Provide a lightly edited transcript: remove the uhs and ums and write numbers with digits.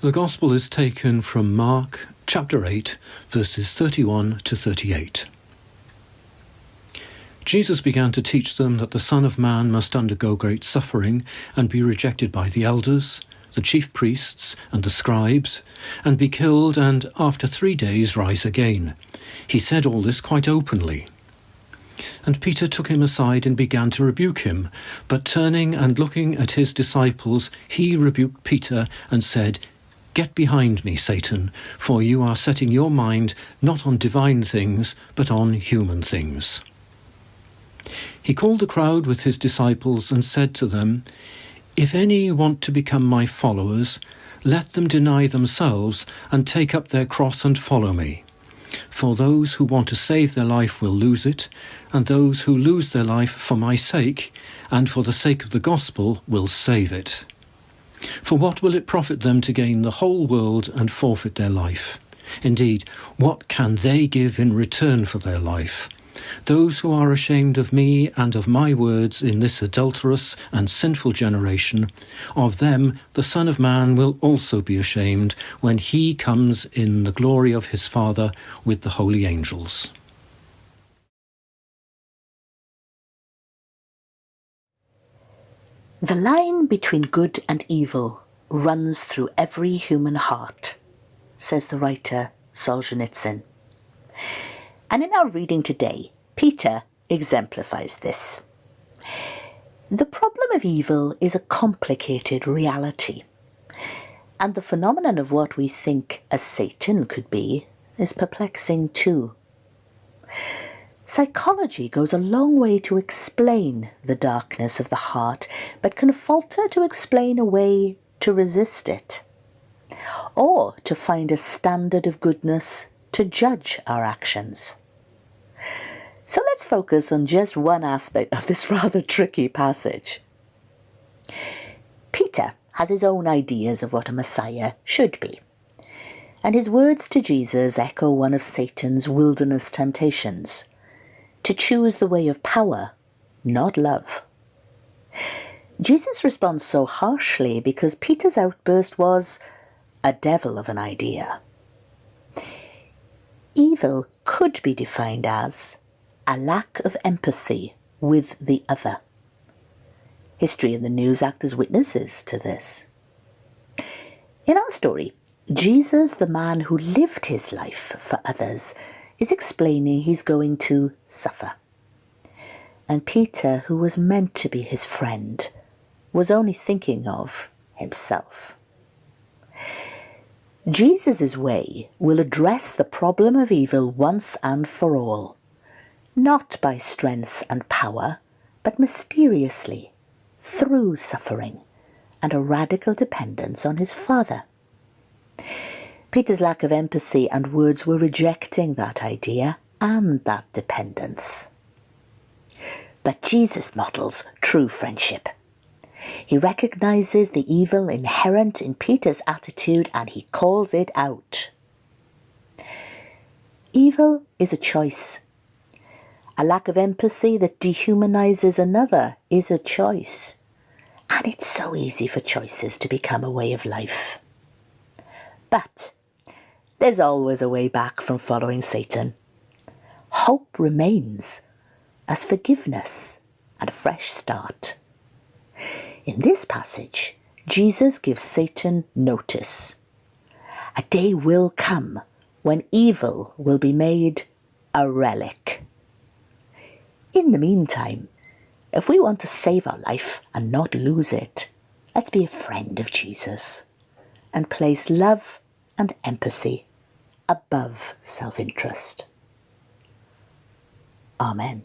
The Gospel is taken from Mark chapter 8, verses 31 to 38. Jesus began to teach them that the Son of Man must undergo great suffering and be rejected by the elders, the chief priests and the scribes, and be killed and after 3 days rise again. He said all this quite openly. And Peter took him aside and began to rebuke him, but turning and looking at his disciples, he rebuked Peter and said, "Get behind me, Satan, for you are setting your mind not on divine things, but on human things." He called the crowd with his disciples and said to them, "If any want to become my followers, let them deny themselves and take up their cross and follow me. For those who want to save their life will lose it, and those who lose their life for my sake and for the sake of the gospel will save it. For what will it profit them to gain the whole world and forfeit their life? Indeed, what can they give in return for their life? Those who are ashamed of me and of my words in this adulterous and sinful generation, of them the Son of Man will also be ashamed when he comes in the glory of his Father with the holy angels." The line between good and evil runs through every human heart, says the writer Solzhenitsyn. And in our reading today, Peter exemplifies this. The problem of evil is a complicated reality, and the phenomenon of what we think a Satan could be is perplexing too. Psychology goes a long way to explain the darkness of the heart, but can falter to explain a way to resist it, or to find a standard of goodness to judge our actions. So let's focus on just one aspect of this rather tricky passage. Peter has his own ideas of what a Messiah should be, and his words to Jesus echo one of Satan's wilderness temptations: to choose the way of power, not love. Jesus responds so harshly because Peter's outburst was a devil of an idea. Evil could be defined as a lack of empathy with the other. History and the news act as witnesses to this. In our story, Jesus, the man who lived his life for others, is explaining he's going to suffer. And Peter, who was meant to be his friend, was only thinking of himself. Jesus' way will address the problem of evil once and for all, not by strength and power, but mysteriously, through suffering and a radical dependence on his Father. Peter's lack of empathy and words were rejecting that idea and that dependence. But Jesus models true friendship. He recognizes the evil inherent in Peter's attitude and he calls it out. Evil is a choice. A lack of empathy that dehumanizes another is a choice. And it's so easy for choices to become a way of life. But there's always a way back from following Satan. Hope remains as forgiveness and a fresh start. In this passage, Jesus gives Satan notice. A day will come when evil will be made a relic. In the meantime, if we want to save our life and not lose it, let's be a friend of Jesus and place love and empathy above self-interest. Amen.